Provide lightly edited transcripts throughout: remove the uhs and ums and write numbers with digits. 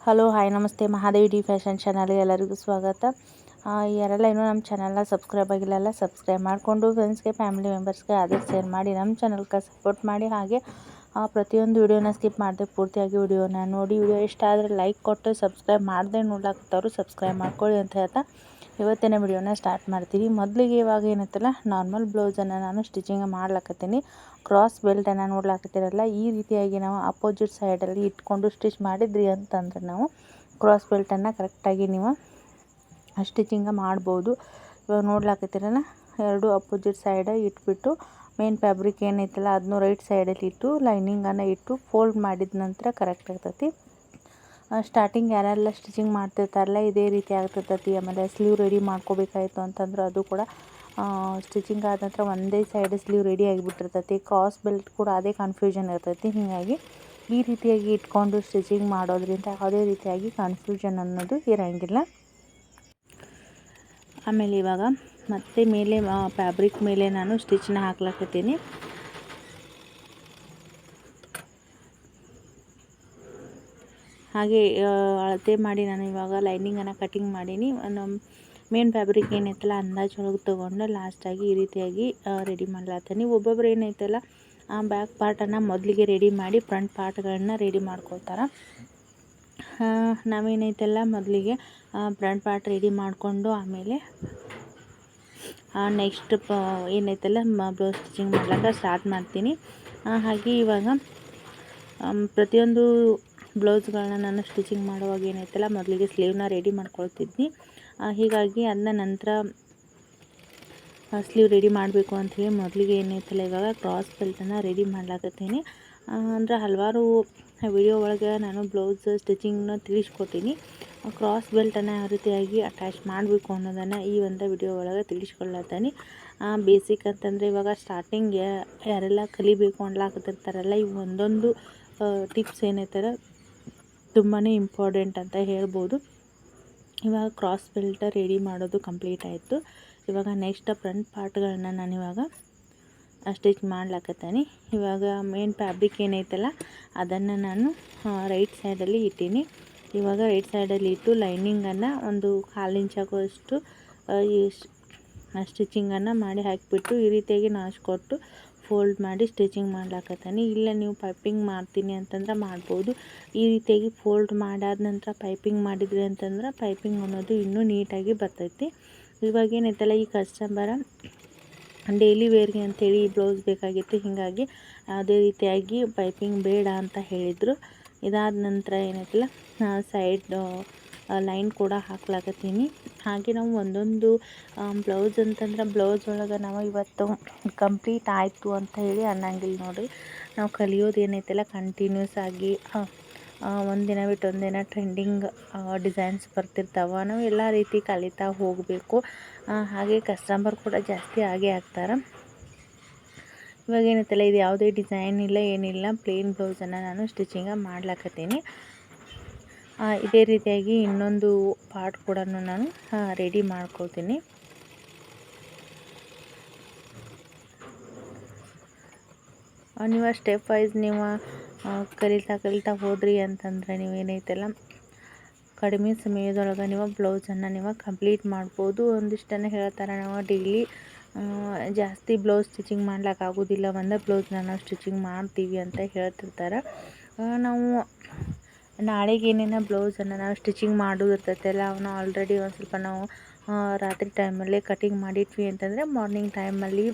Hello hi ನಮಸ್ತೆ Mahadevi D fashion ಚಾನಲ್ಗೆ ಎಲ್ಲರಿಗೂ ಸ್ವಾಗತ. ಯಾರೆಲ್ಲ ಇನ್ನೂ ನಮ್ಮ ಚಾನಲ್ನ ಸಬ್ಸ್ಕ್ರೈಬ್ ಆಗಿಲ್ಲ ಸಬ್ಸ್ಕ್ರೈಬ್ ಮಾಡಿಕೊಂಡು ಫ್ರೆಂಡ್ಸ್ಗೆ ಫ್ಯಾಮಿಲಿ ಮೆಂಬರ್ಸ್ಗೆ ಆದಷ್ಟು ಶೇರ್ ಮಾಡಿ ನಮ್ಮ ಚಾನಲ್ಗೆ ಸಪೋರ್ಟ್ ಮಾಡಿ. ಹಾಗೆ ಪ್ರತಿಯೊಂದು ವಿಡಿಯೋನ ಸ್ಕಿಪ್ ಮಾಡದೆ ಪೂರ್ತಿಯಾಗಿ ವಿಡಿಯೋನ ನೋಡಿ. ವಿಡಿಯೋ ಇಷ್ಟ ಆದರೆ ಲೈಕ್ ಕೊಟ್ಟು ಸಬ್ಸ್ಕ್ರೈಬ್ ಮಾಡದೆ ನೋಡ್ಲಾಕತ್ತವರು ಸಬ್ಸ್ಕ್ರೈಬ್ ಮಾಡ್ಕೊಳ್ಳಿ ಅಂತ ಹೇಳ್ತಾ ಇವತ್ತಿನ ವಿಡಿಯೋನ ಸ್ಟಾರ್ಟ್ ಮಾಡ್ತೀನಿ. ಮೊದಲಿಗೆ ಇವಾಗ ಏನೈತಲ್ಲ ನಾರ್ಮಲ್ ಬ್ಲೌಸನ್ನು ನಾನು ಸ್ಟಿಚಿಂಗ್ ಮಾಡ್ಲಾಕತ್ತೀನಿ. ಕ್ರಾಸ್ ಬೆಲ್ಟನ್ನು ನೋಡ್ಲಾಕತ್ತೀರಲ್ಲ, ಈ ರೀತಿಯಾಗಿ ನಾವು ಅಪೋಸಿಟ್ ಸೈಡಲ್ಲಿ ಇಟ್ಕೊಂಡು ಸ್ಟಿಚ್ ಮಾಡಿದ್ರಿ ಅಂತಂದ್ರೆ ನಾವು ಕ್ರಾಸ್ ಬೆಲ್ಟನ್ನು ಕರೆಕ್ಟಾಗಿ ನೀವು ಸ್ಟಿಚಿಂಗ ಮಾಡ್ಬೋದು. ಇವಾಗ ನೋಡ್ಲಾಕತ್ತೀರಲ್ಲ, ಎರಡು ಅಪೋಸಿಟ್ ಸೈಡ್ ಇಟ್ಬಿಟ್ಟು ಮೇನ್ ಫ್ಯಾಬ್ರಿಕ್ ಏನೈತಲ್ಲ ಅದನ್ನು ರೈಟ್ ಸೈಡಲ್ಲಿ ಇಟ್ಟು ಲೈನಿಂಗನ್ನು ಇಟ್ಟು ಫೋಲ್ಡ್ ಮಾಡಿದ ನಂತರ ಕರೆಕ್ಟ್ ಆಗ್ತೈತಿ. ಸ್ಟಾರ್ಟಿಂಗ್ ಯಾರೆಲ್ಲ ಸ್ಟಿಚಿಂಗ್ ಮಾಡ್ತಿರ್ತಾರಲ್ಲ ಇದೇ ರೀತಿ ಆಗ್ತಿರ್ತೈತಿ. ಆಮೇಲೆ ಸ್ಲೀವ್ ರೆಡಿ ಮಾಡ್ಕೋಬೇಕಾಯ್ತು ಅಂತಂದ್ರೆ ಅದು ಕೂಡ ಸ್ಟಿಚಿಂಗ್ ಆದ ನಂತರ ಒಂದೇ ಸೈಡ್ ಸ್ಲೀವ್ ರೆಡಿ ಆಗಿಬಿಟ್ಟಿರ್ತೈತಿ. ಕ್ರಾಸ್ ಬೆಲ್ಟ್ ಕೂಡ ಅದೇ ಕನ್ಫ್ಯೂಷನ್ ಇರ್ತೈತಿ. ಹೀಗಾಗಿ ಈ ರೀತಿಯಾಗಿ ಇಟ್ಕೊಂಡು ಸ್ಟಿಚಿಂಗ್ ಮಾಡೋದ್ರಿಂದ ಯಾವುದೇ ರೀತಿಯಾಗಿ ಕನ್ಫ್ಯೂಷನ್ ಅನ್ನೋದು ಇರೋಂಗಿಲ್ಲ. ಆಮೇಲೆ ಇವಾಗ ಮತ್ತೆ ಮೇಲೆ ಫ್ಯಾಬ್ರಿಕ್ ಮೇಲೆ ನಾನು ಸ್ಟಿಚ್ನ ಹಾಕ್ಲಾಕತ್ತೀನಿ. ಹಾಗೆ ಅಳತೆ ಮಾಡಿ ನಾನು ಇವಾಗ ಲೈನಿಂಗನ್ನು ಕಟಿಂಗ್ ಮಾಡೀನಿ. ಮೇನ್ ಫ್ಯಾಬ್ರಿಕ್ ಏನೈತಲ್ಲ ಅಂದಾಜು ಒಳಗೆ ತೊಗೊಂಡು ಲಾಸ್ಟಾಗಿ ಈ ರೀತಿಯಾಗಿ ರೆಡಿ ಮಾಡ್ಲಾತೀನಿ. ಒಬ್ಬೊಬ್ರು ಏನೈತಲ್ಲ ಬ್ಯಾಕ್ ಪಾರ್ಟನ್ನು ಮೊದಲಿಗೆ ರೆಡಿ ಮಾಡಿ ಫ್ರಂಟ್ ಪಾರ್ಟ್ಗಳನ್ನ ರೆಡಿ ಮಾಡ್ಕೊಳ್ತಾರೆ. ನಾವೇನೈತಲ್ಲ ಮೊದಲಿಗೆ ಫ್ರಂಟ್ ಪಾರ್ಟ್ ರೆಡಿ ಮಾಡಿಕೊಂಡು ಆಮೇಲೆ ನೆಕ್ಸ್ಟ್ ಏನೈತಲ್ಲ ಬ್ಲೌಸ್ ಸ್ಟಿಚಿಂಗ್ ಮಾಡ್ಲಿಕ್ಕೆ ಸ್ಟಾರ್ಟ್ ಮಾಡ್ತೀನಿ. ಹಾಗೆ ಇವಾಗ ಪ್ರತಿಯೊಂದು ಬ್ಲೌಸ್ಗಳನ್ನ ನಾನು ಸ್ಟಿಚಿಂಗ್ ಮಾಡುವಾಗ ಏನೈತಲ್ಲ ಮೊದಲಿಗೆ ಸ್ಲೀವ್ನ ರೆಡಿ ಮಾಡ್ಕೊಳ್ತಿದ್ನಿ. ಹೀಗಾಗಿ ಅದನ್ನ ನಂತರ ಸ್ಲೀವ್ ರೆಡಿ ಮಾಡಬೇಕು ಅಂಥೇಳಿ ಮೊದಲಿಗೆ ಏನೈತಲ್ಲ ಇವಾಗ ಕ್ರಾಸ್ ಬೆಲ್ಟನ್ನು ರೆಡಿ ಮಾಡ್ಲಾಕತ್ತೀನಿ. ಅಂದರೆ ಹಲವಾರು ವಿಡಿಯೋ ಒಳಗೆ ನಾನು ಬ್ಲೌಸ್ ಸ್ಟಿಚಿಂಗ್ನ ತಿಳಿಸ್ಕೊಟ್ಟಿನಿ. ಕ್ರಾಸ್ ಬೆಲ್ಟನ್ನು ಯಾವ ರೀತಿಯಾಗಿ ಅಟ್ಯಾಚ್ ಮಾಡಬೇಕು ಅನ್ನೋದನ್ನು ಈ ಒಂದು ವಿಡಿಯೋ ಒಳಗೆ ತಿಳಿಸ್ಕೊಡ್ಲತ್ತೀನಿ. ಬೇಸಿಕ್ ಅಂತಂದರೆ ಇವಾಗ ಸ್ಟಾರ್ಟಿಂಗ್ ಯಾರೆಲ್ಲ ಕಲಿಬೇಕು ಅನ್ಲಾಕತ್ತಿರ್ತಾರಲ್ಲ ಈ ಒಂದೊಂದು ಟಿಪ್ಸ್ ಏನೈತಾರೆ ತುಂಬಾ ಇಂಪಾರ್ಟೆಂಟ್ ಅಂತ ಹೇಳ್ಬೋದು. ಇವಾಗ ಕ್ರಾಸ್ ಬೆಲ್ಟ್ ರೆಡಿ ಮಾಡೋದು ಕಂಪ್ಲೀಟ್ ಆಯಿತು. ಇವಾಗ ನೆಕ್ಸ್ಟ್ ಫ್ರಂಟ್ ಪಾರ್ಟ್ಗಳನ್ನ ನಾನು ಇವಾಗ ಸ್ಟಿಚ್ ಮಾಡ್ಲಾಕತ್ತೀನಿ. ಇವಾಗ ಮೇನ್ ಫ್ಯಾಬ್ರಿಕ್ ಏನೈತಲ್ಲ ಅದನ್ನು ನಾನು ರೈಟ್ ಸೈಡಲ್ಲಿ ಇಟ್ಟೀನಿ. ಇವಾಗ ರೈಟ್ ಸೈಡಲ್ಲಿ ಇಟ್ಟು ಲೈನಿಂಗನ್ನು ಒಂದು 1/4 ಇಂಚ್ ಆಗುವಷ್ಟು ಸ್ಟಿಚಿಂಗನ್ನು ಮಾಡಿ ಹಾಕಿಬಿಟ್ಟು ಈ ರೀತಿಯಾಗಿ ನಾಚ್ ಕೊಟ್ಟು ಫೋಲ್ಡ್ ಮಾಡಿ ಸ್ಟಿಚಿಂಗ್ ಮಾಡ್ಲಾಕತ್ತೀನಿ. ಇಲ್ಲ ನೀವು ಪೈಪಿಂಗ್ ಮಾಡ್ತೀನಿ ಅಂತಂದ್ರೆ ಮಾಡ್ಬೋದು. ಈ ರೀತಿಯಾಗಿ ಫೋಲ್ಡ್ ಮಾಡಾದ ನಂತರ ಪೈಪಿಂಗ್ ಮಾಡಿದ್ರಿ ಅಂತಂದ್ರೆ ಪೈಪಿಂಗ್ ಅನ್ನೋದು ಇನ್ನೂ ನೀಟಾಗಿ ಬರ್ತೈತಿ. ಇವಾಗ ಏನೈತಲ್ಲ ಈ ಕಸ್ಟಮರ ಡೈಲಿ ವೇರ್ಗೆ ಅಂಥೇಳಿ ಈ ಬ್ಲೌಸ್ ಬೇಕಾಗಿತ್ತು. ಹೀಗಾಗಿ ಯಾವುದೇ ರೀತಿಯಾಗಿ ಪೈಪಿಂಗ್ ಬೇಡ ಅಂತ ಹೇಳಿದರು. ಇದಾದ ನಂತರ ಏನೈತಲ್ಲ ಸೈಡ್ ಲೈನ್ ಕೂಡ ಹಾಕ್ಲಾಕತ್ತೀನಿ. ಹಾಗೆ ನಾವು ಒಂದೊಂದು ಬ್ಲೌಸ್ ಅಂತಂದ್ರೆ ಬ್ಲೌಸ್ ಒಳಗೆ ನಾವು ಇವತ್ತು ಕಂಪ್ಲೀಟ್ ಆಯಿತು ಅಂತ ಹೇಳಿ ಅನ್ನಂಗಿಲ್ಲ ನೋಡಿರಿ. ನಾವು ಕಲಿಯೋದು ಏನೈತಲ್ಲ ಕಂಟಿನ್ಯೂಸ್ ಆಗಿ ಒಂದಿನ ಬಿಟ್ಟು ಒಂದಿನ ಟ್ರೆಂಡಿಂಗ್ ಡಿಸೈನ್ಸ್ ಬರ್ತಿರ್ತಾವೆ. ನಾವು ಎಲ್ಲ ರೀತಿ ಕಲಿತಾ ಹೋಗಬೇಕು. ಹಾಗೆ ಕಸ್ಟಮರ್ ಕೂಡ ಜಾಸ್ತಿ ಆಗೇ ಆಗ್ತಾರೆ. ಇವಾಗ ಏನೈತಲ್ಲ ಇದು ಯಾವುದೇ ಡಿಸೈನ್ ಇಲ್ಲ ಏನಿಲ್ಲ, ಪ್ಲೇನ್ ಬ್ಲೌಸನ್ನು ನಾನು ಸ್ಟಿಚಿಂಗ ಮಾಡ್ಲಾಕತ್ತೀನಿ. ಇದೇ ರೀತಿಯಾಗಿ ಇನ್ನೊಂದು ಪಾರ್ಟ್ ಕೂಡ ನಾನು ರೆಡಿ ಮಾಡ್ಕೊಳ್ತೀನಿ. ನೀವು ಸ್ಟೆಪ್ ವೈಸ್ ನೀವು ಕಲಿತಾ ಹೋದ್ರಿ ಅಂತಂದರೆ ನೀವೇನೈತಲ್ಲ ಕಡಿಮೆ ಸಮಯದೊಳಗೆ ನೀವು ಬ್ಲೌಸನ್ನು ನೀವು ಕಂಪ್ಲೀಟ್ ಮಾಡ್ಬೋದು. ಒಂದಿಷ್ಟನ್ನು ಹೇಳ್ತಾರೆ ನಾವು ಡೈಲಿ ಜಾಸ್ತಿ ಬ್ಲೌಸ್ ಸ್ಟಿಚಿಂಗ್ ಮಾಡ್ಲಿಕ್ಕಾಗೋದಿಲ್ಲ, ಒಂದೇ ಬ್ಲೌಸ್ನ ನಾವು ಸ್ಟಿಚಿಂಗ್ ಮಾಡ್ತೀವಿ ಅಂತ ಹೇಳ್ತಿರ್ತಾರೆ. ನಾವು ನಾಳೆಗೆ ಏನೇನೋ ಬ್ಲೌಸನ್ನು ನಾವು ಸ್ಟಿಚಿಂಗ್ ಮಾಡೋದಿರ್ತೈತಲ್ಲ ಅವನ್ನ ಆಲ್ರೆಡಿ ಒಂದು ಸ್ವಲ್ಪ ನಾವು ರಾತ್ರಿ ಟೈಮಲ್ಲೇ ಕಟಿಂಗ್ ಮಾಡಿಟ್ವಿ ಅಂತಂದರೆ ಮಾರ್ನಿಂಗ್ ಟೈಮಲ್ಲಿ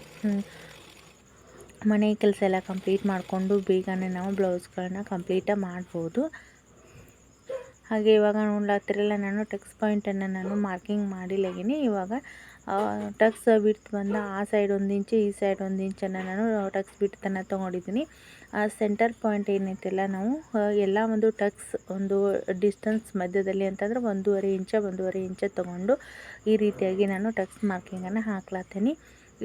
ಮನೆ ಕೆಲಸ ಎಲ್ಲ ಕಂಪ್ಲೀಟ್ ಮಾಡಿಕೊಂಡು ಬೇಗನೆ ನಾವು ಬ್ಲೌಸ್ಗಳನ್ನ ಕಂಪ್ಲೀಟ ಮಾಡ್ಬೋದು. ಹಾಗೆ ಇವಾಗ ನೋಡ್ಲಾಗ್ತಿರಲ್ಲ ನಾನು ಟಕ್ಸ್ ಪಾಯಿಂಟನ್ನು ನಾನು ಮಾರ್ಕಿಂಗ್ ಮಾಡಿಲ್ಲಗೀನಿ. ಇವಾಗ ಟಕ್ಸ್ ಬಿಡ್ತ್ ಬಂದ ಆ ಸೈಡ್ 1 ಇಂಚು ಈ ಸೈಡ್ 1 ಇಂಚನ್ನು ನಾನು ಟಕ್ಸ್ ಬಿಡ್ತನ್ನು ತೊಗೊಂಡಿದ್ದೀನಿ. ಸೆಂಟರ್ ಪಾಯಿಂಟ್ ಏನೈತಿಲ್ಲ ನಾವು ಎಲ್ಲ ಒಂದು ಟಕ್ಸ್ ಒಂದು ಡಿಸ್ಟೆನ್ಸ್ ಮಧ್ಯದಲ್ಲಿ ಅಂತಂದ್ರೆ 1.5 ಇಂಚ ತೊಗೊಂಡು ಈ ರೀತಿಯಾಗಿ ನಾನು ಟಕ್ಸ್ ಮಾರ್ಕಿಂಗನ್ನು ಹಾಕ್ಲಾತೀನಿ.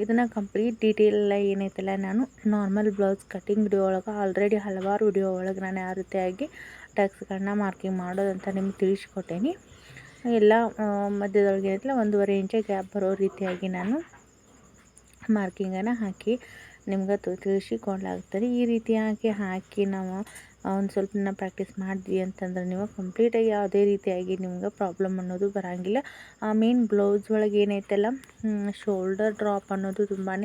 ಇದನ್ನು ಕಂಪ್ಲೀಟ್ ಡೀಟೇಲ್ ಏನೈತಲ್ಲ ನಾನು ನಾರ್ಮಲ್ ಬ್ಲೌಸ್ ಕಟಿಂಗ್ ವಿಡಿಯೋ ಒಳಗೆ ಆಲ್ರೆಡಿ ಹಲವಾರು ವಿಡಿಯೋ ಒಳಗೆ ನಾನು ಯಾವ ರೀತಿಯಾಗಿ ಟಕ್ಸ್ಗಳನ್ನ ಮಾರ್ಕಿಂಗ್ ಮಾಡೋದಂತ ನಿಮ್ಗೆ ತಿಳಿಸ್ಕೊಟ್ಟೇನಿ. ಎಲ್ಲ ಮಧ್ಯದೊಳಗೆ ಏನೈತಲ್ಲ 1.5 ಇಂಚ ಗ್ಯಾಪ್ ಬರೋ ರೀತಿಯಾಗಿ ನಾನು ಮಾರ್ಕಿಂಗನ್ನು ಹಾಕಿ ನಿಮ್ಗೆ ತಿಳಿಸಿಕೊಡ್ಲಾಗ್ತದೆ. ಈ ರೀತಿಯಾಗಿ ಹಾಕಿ ನಾವು ಒಂದು ಸ್ವಲ್ಪ ದಿನ ಪ್ರಾಕ್ಟೀಸ್ ಮಾಡಿದ್ವಿ ಅಂತಂದ್ರೆ ನೀವು ಕಂಪ್ಲೀಟಾಗಿ ಯಾವುದೇ ರೀತಿಯಾಗಿ ನಿಮ್ಗೆ ಪ್ರಾಬ್ಲಮ್ ಅನ್ನೋದು ಬರೋಂಗಿಲ್ಲ. ಮೇನ್ ಬ್ಲೌಸ್ ಒಳಗೆ ಏನೈತಲ್ಲ ಶೋಲ್ಡರ್ ಡ್ರಾಪ್ ಅನ್ನೋದು ತುಂಬಾ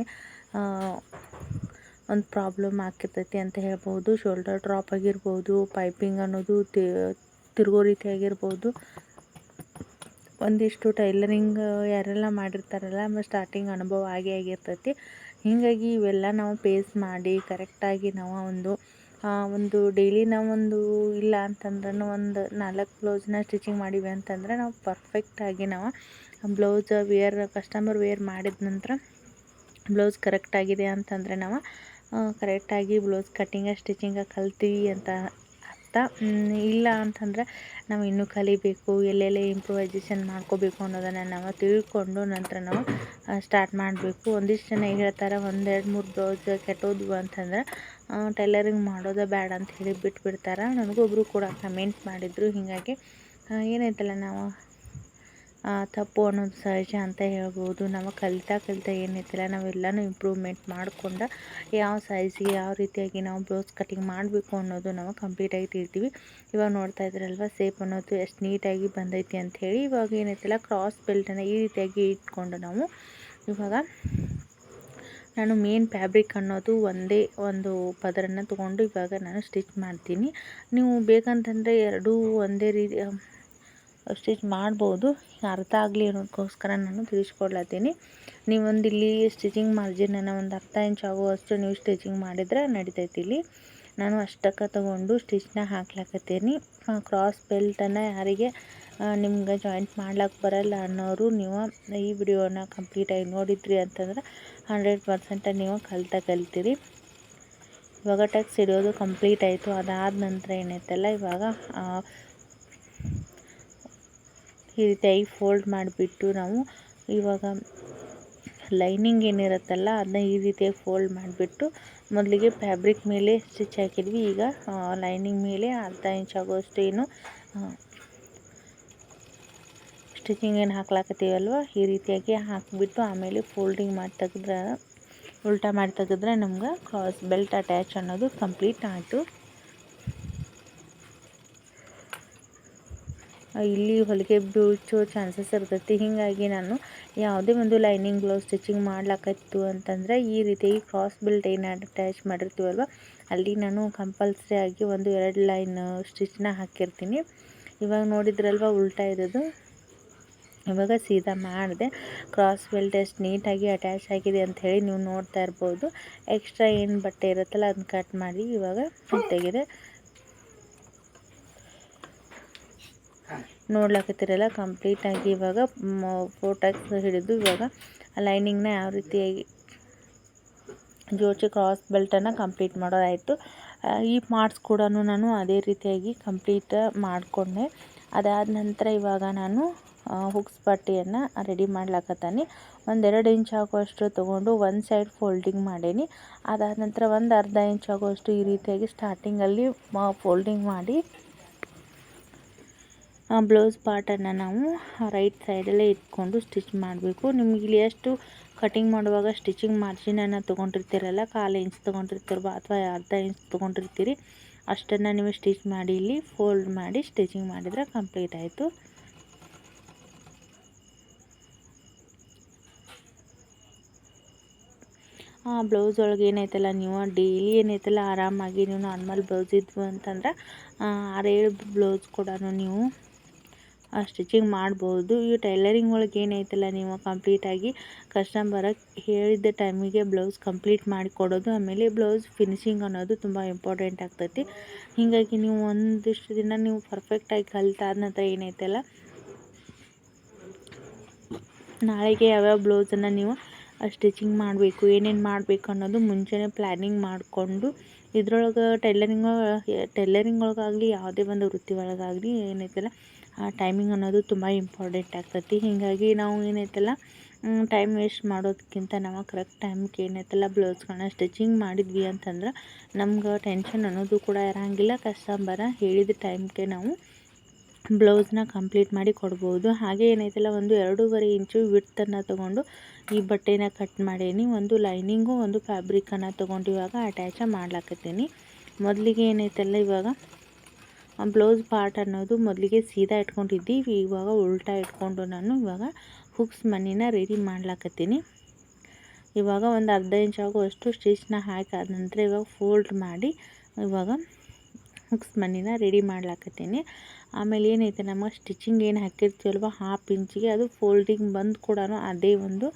ಒಂದು ಪ್ರಾಬ್ಲಮ್ ಆಗ್ತಿರ್ತೈತಿ ಅಂತ ಹೇಳ್ಬೋದು. ಶೋಲ್ಡರ್ ಡ್ರಾಪ್ ಆಗಿರ್ಬೋದು, ಪೈಪಿಂಗ್ ಅನ್ನೋದು ತಿರುಗೋ ರೀತಿ ಆಗಿರ್ಬೋದು. ಒಂದಿಷ್ಟು ಟೈಲರಿಂಗ್ ಯಾರೆಲ್ಲ ಮಾಡಿರ್ತಾರಲ್ಲ ಸ್ಟಾರ್ಟಿಂಗ್ ಅನುಭವ ಆಗಿರ್ತೈತಿ. ಹೀಗಾಗಿ ಇವೆಲ್ಲ ನಾವು ಫೇಸ್ ಮಾಡಿ ಕರೆಕ್ಟಾಗಿ ನಾವು ಒಂದು ಡೈಲಿ ನಾವೊಂದು ಇಲ್ಲ ಅಂತಂದ್ರೂ ಒಂದು 4 ಬ್ಲೌಸ್ನ ಸ್ಟಿಚಿಂಗ್ ಮಾಡಿವಿ ಅಂತಂದ್ರೆ ನಾವು ಪರ್ಫೆಕ್ಟಾಗಿ ನಾವು ಬ್ಲೌಸ್ ಕಸ್ಟಮರ್ ವೇರ್ ಮಾಡಿದ ನಂತರ ಬ್ಲೌಸ್ ಕರೆಕ್ಟಾಗಿದೆ ಅಂತಂದರೆ ನಾವು ಕರೆಕ್ಟಾಗಿ ಬ್ಲೌಸ್ ಸ್ಟಿಚಿಂಗ ಕಲ್ತೀವಿ ಅಂತ ಅರ್ಥ. ಇಲ್ಲ ಅಂತಂದರೆ ನಾವು ಇನ್ನೂ ಕಲಿಬೇಕು, ಎಲ್ಲೆಲ್ಲೇ ಇಂಪ್ರೂವೈಸೇಷನ್ ಮಾಡ್ಕೋಬೇಕು ಅನ್ನೋದನ್ನು ನಾವು ತಿಳ್ಕೊಂಡು ನಂತರ ನಾವು ಸ್ಟಾರ್ಟ್ ಮಾಡಬೇಕು. ಒಂದಿಷ್ಟು ಜನ ಹೇಳ್ತಾರೆ 1-2-3 ಬ್ಲೌಸ್ ಕೆಟ್ಟೋದ್ವು ಅಂತಂದ್ರೆ ಟೈಲರಿಂಗ್ ಮಾಡೋದೇ ಬೇಡ ಅಂತ ಹೇಳಿ ಬಿಟ್ಬಿಡ್ತಾರೆ. ನನಗೊಬ್ಬರು ಕೂಡ ಕಮೆಂಟ್ ಮಾಡಿದರು. ಹೀಗಾಗಿ ಏನೈತಲ್ಲ ನಾವು ತಪ್ಪು ಅನ್ನೋದು ಸಹಜ ಅಂತ ಹೇಳ್ಬೋದು. ನಾವು ಕಲಿತಾ ಏನೈತಿಲ್ಲ ನಾವೆಲ್ಲನೂ ಇಂಪ್ರೂವ್ಮೆಂಟ್ ಮಾಡಿಕೊಂಡು ಯಾವ ಸೈಜ್ಗೆ ಯಾವ ರೀತಿಯಾಗಿ ನಾವು ಬ್ಲೌಸ್ ಕಟಿಂಗ್ ಮಾಡಬೇಕು ಅನ್ನೋದು ನಾವು ಕಂಪ್ಲೀಟಾಗಿ ತಿಳ್ತೀವಿ. ಇವಾಗ ನೋಡ್ತಾ ಇದ್ರಲ್ವ ಸೇಪ್ ಅನ್ನೋದು ಎಷ್ಟು ನೀಟಾಗಿ ಬಂದೈತಿ ಅಂಥೇಳಿ. ಇವಾಗ ಏನೈತಿಲ್ಲ ಕ್ರಾಸ್ ಬೆಲ್ಟನ್ನು ಈ ರೀತಿಯಾಗಿ ಇಟ್ಕೊಂಡು ನಾವು ಇವಾಗ ನಾನು ಮೇನ್ ಫ್ಯಾಬ್ರಿಕ್ ಅನ್ನೋದು ಒಂದೇ ಒಂದು ಪದರನ್ನು ತೊಗೊಂಡು ಇವಾಗ ನಾನು ಸ್ಟಿಚ್ ಮಾಡ್ತೀನಿ. ನೀವು ಬೇಕಂತಂದರೆ ಎರಡೂ ಒಂದೇ ರೀತಿ ಸ್ಟಿಚ್ ಮಾಡ್ಬೋದು. ಅರ್ಥ ಆಗಲಿ ಅನ್ನೋದಕ್ಕೋಸ್ಕರ ನಾನು ತಿಳಿಸ್ಕೊಡ್ಲತ್ತೀನಿ. ನೀವೊಂದು ಇಲ್ಲಿ ಸ್ಟಿಚಿಂಗ್ ಮಾರ್ಜಿನನ್ನು ಒಂದು ಅರ್ಧ ಇಂಚ್ ಆಗುವಷ್ಟು ನೀವು ಸ್ಟಿಚಿಂಗ್ ಮಾಡಿದರೆ ನಡಿತೈತಿ. ಇಲ್ಲಿ ನಾನು ಅಷ್ಟಕ್ಕೆ ತಗೊಂಡು ಸ್ಟಿಚ್ನ ಹಾಕ್ಲಕತ್ತೀನಿ. ಕ್ರಾಸ್ ಬೆಲ್ಟನ್ನು ಯಾರಿಗೆ ನಿಮ್ಗೆ ಜಾಯಿಂಟ್ ಮಾಡ್ಲಿಕ್ಕೆ ಬರಲ್ಲ ಅನ್ನೋರು ನೀವು ಈ ವಿಡಿಯೋನ ಕಂಪ್ಲೀಟಾಗಿ ನೋಡಿದ್ರಿ ಅಂತಂದ್ರೆ 100% ನೀವು ಕಲ್ತೀರಿ. ಇವಾಗ ಟಕ್ಸ್ ಹಿಡಿಯೋದು ಕಂಪ್ಲೀಟ್ ಆಯಿತು. ಅದಾದ ನಂತರ ಏನೈತಲ್ಲ ಇವಾಗ ಈ ರೀತಿಯಾಗಿ ಫೋಲ್ಡ್ ಮಾಡಿಬಿಟ್ಟು ನಾವು ಇವಾಗ ಲೈನಿಂಗ್ ಏನಿರುತ್ತಲ್ಲ ಅದನ್ನ ಈ ರೀತಿಯಾಗಿ ಫೋಲ್ಡ್ ಮಾಡಿಬಿಟ್ಟು ಮೊದಲಿಗೆ ಫ್ಯಾಬ್ರಿಕ್ ಮೇಲೆ ಸ್ಟಿಚ್ ಹಾಕಿದ್ವಿ. ಈಗ ಲೈನಿಂಗ್ ಮೇಲೆ ಅರ್ಧ ಇಂಚ್ ಆಗೋಷ್ಟು ಏನು ಸ್ಟಿಚಿಂಗ್ ಏನು ಹಾಕ್ಲಾಕತ್ತೀವಲ್ವ ಈ ರೀತಿಯಾಗಿ ಹಾಕಿಬಿಟ್ಟು ಆಮೇಲೆ ಫೋಲ್ಡಿಂಗ್ ಮಾಡಿ ತೆಗೆದ್ರೆ ಉಲ್ಟಾ ಮಾಡಿ ತೆಗೆದ್ರೆ ನಮ್ಗೆ ಕ್ರಾಸ್ ಬೆಲ್ಟ್ ಅಟ್ಯಾಚ್ ಅನ್ನೋದು ಕಂಪ್ಲೀಟ್ ಆಯಿತು. ಇಲ್ಲಿ ಹೊಲಿಗೆ ಬೀಳ್ಸೋ ಚಾನ್ಸಸ್ ಇರ್ತೈತಿ. ಹೀಗಾಗಿ ನಾನು ಯಾವುದೇ ಒಂದು ಲೈನಿಂಗ್ ಬ್ಲೌಸ್ ಸ್ಟಿಚಿಂಗ್ ಮಾಡ್ಲಾಕತ್ತು ಅಂತಂದರೆ ಈ ರೀತಿಯಾಗಿ ಕ್ರಾಸ್ ಬೆಲ್ಟ್ ಏನು ಅಟ್ಯಾಚ್ ಮಾಡಿರ್ತೀವಲ್ವ ಅಲ್ಲಿ ನಾನು ಕಂಪಲ್ಸರಿ ಆಗಿ 1-2 ಲೈನ್ ಸ್ಟಿಚ್ನ ಹಾಕಿರ್ತೀನಿ. ಇವಾಗ ನೋಡಿದ್ರಲ್ವ ಉಲ್ಟಾ ಇರೋದು. ಇವಾಗ ಸೀದಾ ಮಾಡಿದೆ. ಕ್ರಾಸ್ ಬೆಲ್ಟ್ ಎಷ್ಟು ನೀಟಾಗಿ ಅಟ್ಯಾಚ್ ಆಗಿದೆ ಅಂಥೇಳಿ ನೀವು ನೋಡ್ತಾ ಇರ್ಬೋದು. ಎಕ್ಸ್ಟ್ರಾ ಏನು ಬಟ್ಟೆ ಇರುತ್ತಲ್ಲ ಅದನ್ನ ಕಟ್ ಮಾಡಿ ಇವಾಗ ತೆಗೆದೆ. ನೋಡ್ಲಾಕತ್ತೀರಲ್ಲ ಕಂಪ್ಲೀಟಾಗಿ ಇವಾಗ ಫೋಟಕ್ಸ್ ಹಿಡಿದು ಇವಾಗ ಲೈನಿಂಗ್ನ ಯಾವ ರೀತಿಯಾಗಿ ಜೋಡಿಸಿ ಕ್ರಾಸ್ ಬೆಲ್ಟನ್ನು ಕಂಪ್ಲೀಟ್ ಮಾಡೋದಾಯಿತು. ಈ ಪಾರ್ಟ್ಸ್ ಕೂಡ ನಾನು ಅದೇ ರೀತಿಯಾಗಿ ಕಂಪ್ಲೀಟ್ ಮಾಡಿಕೊಂಡೆ. ಅದಾದ ನಂತರ ಇವಾಗ ನಾನು ಹುಕ್ಸ್ ಪಟ್ಟಿಯನ್ನು ರೆಡಿ ಮಾಡ್ಲಾಕತ್ತೀನಿ. 1-2 ಇಂಚ್ ಆಗುವಷ್ಟು ತೊಗೊಂಡು ಒಂದು ಸೈಡ್ ಫೋಲ್ಡಿಂಗ್ ಮಾಡೀನಿ. ಅದಾದ ನಂತರ ಒಂದು ಅರ್ಧ ಇಂಚ್ ಆಗುವಷ್ಟು ಈ ರೀತಿಯಾಗಿ ಸ್ಟಾರ್ಟಿಂಗಲ್ಲಿ ಫೋಲ್ಡಿಂಗ್ ಮಾಡಿ ಬ್ಲೌಸ್ ಪಾರ್ಟನ್ನು ನಾವು ರೈಟ್ ಸೈಡಲ್ಲೇ ಇಟ್ಕೊಂಡು ಸ್ಟಿಚ್ ಮಾಡಬೇಕು. ನಿಮ್ಗೆ ಇಲ್ಲಿ ಎಷ್ಟು ಕಟಿಂಗ್ ಮಾಡುವಾಗ ಸ್ಟಿಚಿಂಗ್ ಮಾರ್ಜಿನನ್ನು ತೊಗೊಂಡಿರ್ತೀರಲ್ಲ 1/4 ಇಂಚ್ ತೊಗೊಂಡಿರ್ತೀರಲ್ಲ ಅಥವಾ ಅರ್ಧ ಇಂಚ್ ತೊಗೊಂಡಿರ್ತೀರಿ ಅಷ್ಟನ್ನು ನೀವು ಸ್ಟಿಚ್ ಮಾಡಿ ಇಲ್ಲಿ ಫೋಲ್ಡ್ ಮಾಡಿ ಸ್ಟಿಚಿಂಗ್ ಮಾಡಿದರೆ ಕಂಪ್ಲೀಟ್ ಆಯಿತು. ಬ್ಲೌಸ್ ಒಳಗೆ ಏನೈತಲ್ಲ ನೀವು ಡೈಲಿ ಏನೈತಲ್ಲ ಆರಾಮಾಗಿ ನೀವು ನಾರ್ಮಲ್ ಬ್ಲೌಸ್ ಇದ್ವು ಅಂತಂದ್ರೆ 6-7 ಬ್ಲೌಸ್ ಕೂಡ ನೀವು ಸ್ಟಿಚಿಂಗ್ ಮಾಡ್ಬೋದು. ಈ ಟೈಲರಿಂಗ್ ಒಳಗೆ ಏನೈತಲ್ಲ ನೀವು ಕಂಪ್ಲೀಟಾಗಿ ಕಸ್ಟಮರಿಗೆ ಹೇಳಿದ ಟೈಮಿಗೆ ಬ್ಲೌಸ್ ಕಂಪ್ಲೀಟ್ ಮಾಡಿ ಕೊಡೋದು. ಆಮೇಲೆ ಬ್ಲೌಸ್ ಫಿನಿಶಿಂಗ್ ಅನ್ನೋದು ತುಂಬ ಇಂಪಾರ್ಟೆಂಟ್ ಆಗ್ತೈತಿ. ಹೀಗಾಗಿ ನೀವು ಒಂದಿಷ್ಟು ದಿನ ನೀವು ಪರ್ಫೆಕ್ಟಾಗಿ ಕಲಿತಾದ ನಂತರ ಏನೈತಲ್ಲ ನಾಳೆಗೆ ಯಾವ್ಯಾವ ಬ್ಲೌಸನ್ನು ನೀವು ಸ್ಟಿಚಿಂಗ್ ಮಾಡಬೇಕು ಏನೇನು ಮಾಡಬೇಕು ಅನ್ನೋದು ಮುಂಚೆನೇ ಪ್ಲ್ಯಾನಿಂಗ್ ಮಾಡಿಕೊಂಡು ಇದ್ರೊಳಗೆ ಟೈಲರಿಂಗ್ ಒಳಗಾಗಲಿ ಯಾವುದೇ ಒಂದು ವೃತ್ತಿ ಒಳಗಾಗಲಿ ಏನೈತಲ್ಲ ಟೈಮಿಂಗ್ ಅನ್ನೋದು ತುಂಬ ಇಂಪಾರ್ಟೆಂಟ್ ಆಗ್ತೈತಿ. ಹೀಗಾಗಿ ನಾವು ಏನೈತಲ್ಲ ಟೈಮ್ ವೇಸ್ಟ್ ಮಾಡೋದಕ್ಕಿಂತ ನಾವು ಕರೆಕ್ಟ್ ಟೈಮ್ಗೆ ಏನೈತಲ್ಲ ಬ್ಲೌಸ್ಗಳನ್ನ ಸ್ಟಿಚಿಂಗ್ ಮಾಡಿದ್ವಿ ಅಂತಂದ್ರೆ ನಮ್ಗೆ ಟೆನ್ಷನ್ ಅನ್ನೋದು ಕೂಡ ಇರೋಂಗಿಲ್ಲ. ಕಸ್ಟಮರ ಹೇಳಿದ ಟೈಮ್ಗೆ ನಾವು ಬ್ಲೌಸ್ನ ಕಂಪ್ಲೀಟ್ ಮಾಡಿ ಕೊಡ್ಬೋದು. ಹಾಗೆ ಏನೈತಲ್ಲ 1-2.5 ಇಂಚು ವಿಡ್ತನ್ನು ತೊಗೊಂಡು ಈ ಬಟ್ಟೆನ ಕಟ್ ಮಾಡೀನಿ. ಒಂದು ಲೈನಿಂಗು ಒಂದು ಫ್ಯಾಬ್ರಿಕನ್ನು ತೊಗೊಂಡು ಇವಾಗ ಅಟ್ಯಾಚ ಮಾಡ್ಲಾಕತ್ತೀನಿ. ಮೊದಲಿಗೆ ಏನೈತಲ್ಲ ಇವಾಗ ಬ್ಲೌಸ್ ಪಾರ್ಟ್ ಅನ್ನೋದು ಮೊದಲಿಗೆ ಸೀದಾ ಇಟ್ಕೊಂಡಿದ್ದೀವಿ, ಇವಾಗ ಉಲ್ಟಾ ಇಟ್ಕೊಂಡು ನಾನು ಇವಾಗ ಹುಕ್ಸ್ ಮಣಿನ ರೆಡಿ ಮಾಡ್ಲಾಕತ್ತೀನಿ. ಇವಾಗ ಒಂದು ಅರ್ಧ ಇಂಚ್ ಆಗುವಷ್ಟು ಸ್ಟಿಚ್ನ ಹಾಕಾದ ನಂತರ ಇವಾಗ ಫೋಲ್ಡ್ ಮಾಡಿ ಇವಾಗ ಹುಕ್ಸ್ ಮಣಿನ ರೆಡಿ ಮಾಡ್ಲಾಕತ್ತೀನಿ. ಆಮೇಲೆ ಏನೈತೆ ನಮಗೆ ಸ್ಟಿಚಿಂಗ್ ಏನು ಹಾಕಿರ್ತೀವಲ್ವ ಹಾಫ್ ಇಂಚಿಗೆ ಅದು ಫೋಲ್ಡಿಂಗ್ ಬಂದು ಕೂಡ ಅದೇ ಒಂದು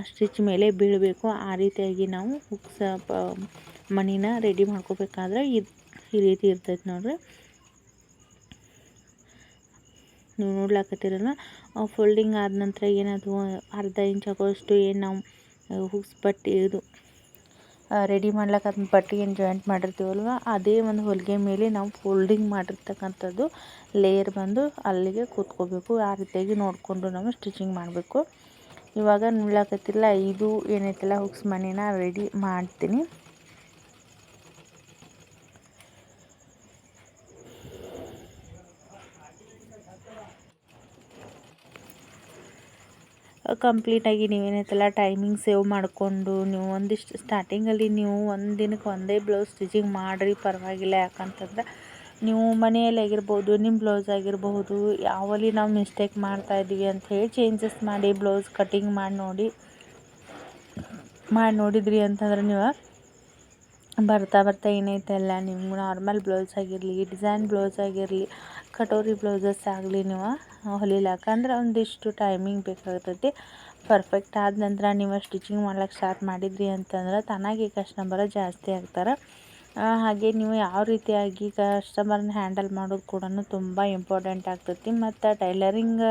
ಸ್ಟಿಚ್ ಮೇಲೆ ಬೀಳಬೇಕು. ಆ ರೀತಿಯಾಗಿ ನಾವು ಹುಕ್ಸ್ ಮಣಿನ ರೆಡಿ ಮಾಡ್ಕೋಬೇಕಾದ್ರೆ ಈ ರೀತಿ ಇರ್ತೈತೆ ನೋಡ್ರಿ. ನೀವು ನೋಡ್ಲಾಕತ್ತೀರಲ್ಲ, ಫೋಲ್ಡಿಂಗ್ ಆದ ನಂತರ ಏನದು ಅರ್ಧ ಇಂಚ್ ಆಗೋಷ್ಟು ಏನು ನಾವು ಹುಕ್ಸ್ ಪಟ್ಟಿ ಇದು ರೆಡಿ ಮಾಡ್ಲಿಕ್ಕೆ ಅದನ್ನ ಪಟ್ಟಿ ಏನು ಜಾಯಿಂಟ್ ಮಾಡಿರ್ತೀವಲ್ವ ಅದೇ ಒಂದು ಹೊಲಿಗೆ ಮೇಲೆ ನಾವು ಫೋಲ್ಡಿಂಗ್ ಮಾಡಿರ್ತಕ್ಕಂಥದ್ದು ಲೇಯರ್ ಬಂದು ಅಲ್ಲಿಗೆ ಕೂತ್ಕೋಬೇಕು. ಆ ರೀತಿಯಾಗಿ ನೋಡಿಕೊಂಡು ನಾವು ಸ್ಟಿಚಿಂಗ್ ಮಾಡಬೇಕು. ಇವಾಗ ನೋಡ್ಲಾಕತ್ತಿಲ್ಲ, ಇದು ಏನೈತಲ್ಲ ಹುಕ್ಸ್ ಮಣಿನ ರೆಡಿ ಮಾಡ್ತೀನಿ. ಕಂಪ್ಲೀಟಾಗಿ ನೀವೇನೈತಲ್ಲ ಟೈಮಿಂಗ್ ಸೇವ್ ಮಾಡಿಕೊಂಡು ನೀವು ಒಂದಿಷ್ಟು ಸ್ಟಾರ್ಟಿಂಗಲ್ಲಿ ನೀವು ಒಂದು ದಿನಕ್ಕೆ ಒಂದೇ ಬ್ಲೌಸ್ ಸ್ಟಿಚಿಂಗ್ ಮಾಡಿರಿ ಪರವಾಗಿಲ್ಲ. ಯಾಕಂತಂದ್ರೆ ನೀವು ಮನೆಯಲ್ಲಿ ಆಗಿರ್ಬೋದು, ನಿಮ್ಮ ಬ್ಲೌಸ್ ಆಗಿರಬಹುದು, ಯಾವಲ್ಲಿ ನಾವು ಮಿಸ್ಟೇಕ್ ಮಾಡ್ತಾಯಿದ್ದೀವಿ ಅಂಥೇಳಿ ಚೇಂಜಸ್ ಮಾಡಿ ಬ್ಲೌಸ್ ಕಟಿಂಗ್ ಮಾಡಿ ನೋಡಿದ್ರಿ ಅಂತಂದ್ರೆ ನೀವು ಬರ್ತಾ ಏನೈತಲ್ಲ ನಿಮ್ಗೆ ನಾರ್ಮಲ್ ಬ್ಲೌಸ್ ಆಗಿರಲಿ, ಡಿಸೈನ್ ಬ್ಲೌಸ್ ಆಗಿರಲಿ, ಕಟೋರಿ ಬ್ಲೌಸಸ್ ಆಗಲಿ ನೀವು ಹೊಲಿಲಾಕ ಅಂದ್ರೆ ಒಂದಿಷ್ಟು ಟೈಮಿಂಗ್ ಬೇಕಾಗ್ತೈತಿ. ಪರ್ಫೆಕ್ಟ್ ಆದ ನಂತರ ನೀವು ಸ್ಟಿಚಿಂಗ್ ಮಾಡ್ಲಿಕ್ಕೆ ಸ್ಟಾರ್ಟ್ ಮಾಡಿದ್ರಿ ಅಂತಂದ್ರೆ ತಾನಾಗಿ ಕಸ್ಟಮರ್ ಜಾಸ್ತಿ ಆಗ್ತಾರೆ. ಹಾಗೆ ನೀವು ಯಾವ ರೀತಿಯಾಗಿ ಕಸ್ಟಮರ್ನ ಹ್ಯಾಂಡಲ್ ಮಾಡೋದು ಕೂಡ ತುಂಬ ಇಂಪಾರ್ಟೆಂಟ್ ಆಗ್ತೈತಿ. ಮತ್ತು ಟೈಲರಿಂಗ್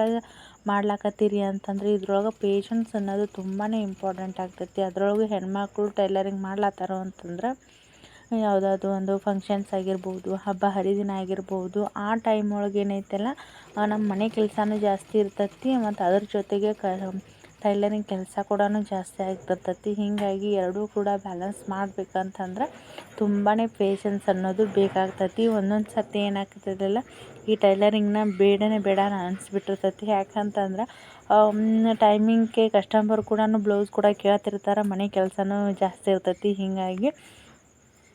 ಮಾಡ್ಲಾಕತ್ತೀರಿ ಅಂತಂದ್ರೆ ಇದ್ರೊಳಗೆ ಪೇಷನ್ಸ್ ಅನ್ನೋದು ತುಂಬಾ ಇಂಪಾರ್ಟೆಂಟ್ ಆಗ್ತೈತಿ. ಅದರೊಳಗೆ ಹೆಣ್ಮಕ್ಳು ಟೈಲರಿಂಗ್ ಮಾಡ್ಲತ್ತಾರೋ ಅಂತಂದ್ರೆ ಯಾವುದಾದ್ರು ಒಂದು ಫಂಕ್ಷನ್ಸ್ ಆಗಿರ್ಬೋದು, ಹಬ್ಬ ಹರಿದಿನ ಆಗಿರ್ಬೋದು, ಆ ಟೈಮ್ ಒಳಗೆ ಏನೈತಲ್ಲ ನಮ್ಮ ಮನೆ ಕೆಲಸನೂ ಜಾಸ್ತಿ ಇರ್ತೈತಿ ಮತ್ತು ಅದ್ರ ಜೊತೆಗೆ ಟೈಲರಿಂಗ್ ಕೆಲಸ ಕೂಡ ಜಾಸ್ತಿ ಆಗ್ತಿರ್ತೈತಿ. ಹೀಗಾಗಿ ಎರಡೂ ಕೂಡ ಬ್ಯಾಲೆನ್ಸ್ ಮಾಡ್ಬೇಕಂತಂದ್ರೆ ತುಂಬಾ ಪೇಷನ್ಸ್ ಅನ್ನೋದು ಬೇಕಾಗ್ತೈತಿ. ಒಂದೊಂದು ಸರ್ತಿ ಏನಾಗ್ತೈತಿಲ್ಲ ಈ ಟೈಲರಿಂಗ್ನ ಬೇಡ ಅನಿಸ್ಬಿಟ್ಟಿರ್ತೈತಿ. ಯಾಕಂತಂದ್ರೆ ಟೈಮಿಂಗ್ಗೆ ಕಸ್ಟಮರ್ ಕೂಡ ಬ್ಲೌಸ್ ಕೂಡ ಕೇಳ್ತಿರ್ತಾರೆ, ಮನೆ ಕೆಲಸನೂ ಜಾಸ್ತಿ ಇರ್ತೈತಿ. ಹೀಗಾಗಿ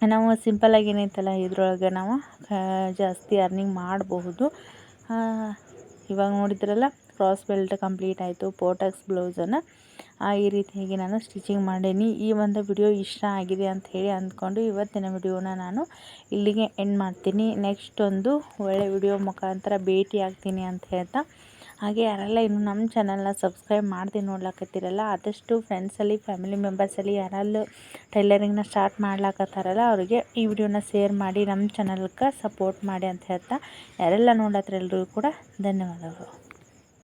ನಾವು ಸಿಂಪಲ್ಲಾಗಿ ಏನೈತಲ್ಲ ಇದ್ರೊಳಗೆ ನಾವು ಜಾಸ್ತಿ ಅರ್ನಿಂಗ್ ಮಾಡಬಹುದು. ಇವಾಗ ನೋಡಿದ್ರಲ್ಲ ಕ್ರಾಸ್ ಬೆಲ್ಟ್ ಕಂಪ್ಲೀಟ್ ಆಯಿತು. ಪೋಟಕ್ಸ್ ಬ್ಲೌಸನ್ನು ಈ ರೀತಿಯಾಗಿ ನಾನು ಸ್ಟಿಚಿಂಗ್ ಮಾಡೀನಿ. ಈ ಒಂದು ವಿಡಿಯೋ ಇಷ್ಟ ಆಗಿದೆ ಅಂತ ಹೇಳಿ ಅಂದ್ಕೊಂಡು ಇವತ್ತಿನ ವಿಡಿಯೋನ ನಾನು ಇಲ್ಲಿಗೆ ಎಂಡ್ ಮಾಡ್ತೀನಿ. ನೆಕ್ಸ್ಟ್ ಒಂದು ಒಳ್ಳೆ ವಿಡಿಯೋ ಮುಖಾಂತರ ಭೇಟಿ ಆಗ್ತೀನಿ ಅಂತ ಹೇಳ್ತಾ, ಹಾಗೆ ಯಾರೆಲ್ಲ ಇನ್ನು ನಮ್ಮ ಚಾನಲ್ನ ಸಬ್ಸ್ಕ್ರೈಬ್ ಮಾಡ್ತೀನಿ ನೋಡ್ಲಾಕತ್ತೀರಲ್ಲ, ಆದಷ್ಟು ಫ್ರೆಂಡ್ಸಲ್ಲಿ ಫ್ಯಾಮಿಲಿ ಮೆಂಬರ್ಸಲ್ಲಿ ಯಾರೆಲ್ಲ ಟೈಲರಿಂಗ್ನ ಸ್ಟಾರ್ಟ್ ಮಾಡ್ಲಾಕತ್ತಾರಲ್ಲ ಅವರಿಗೆ ಈ ವಿಡಿಯೋನ ಶೇರ್ ಮಾಡಿ ನಮ್ಮ ಚಾನಲ್ಗೆ ಸಪೋರ್ಟ್ ಮಾಡಿ ಅಂತ ಹೇಳ್ತಾ, ಯಾರೆಲ್ಲ ನೋಡ್ಲತ್ತರ ಎಲ್ರಿಗೂ ಕೂಡ ಧನ್ಯವಾದಗಳು.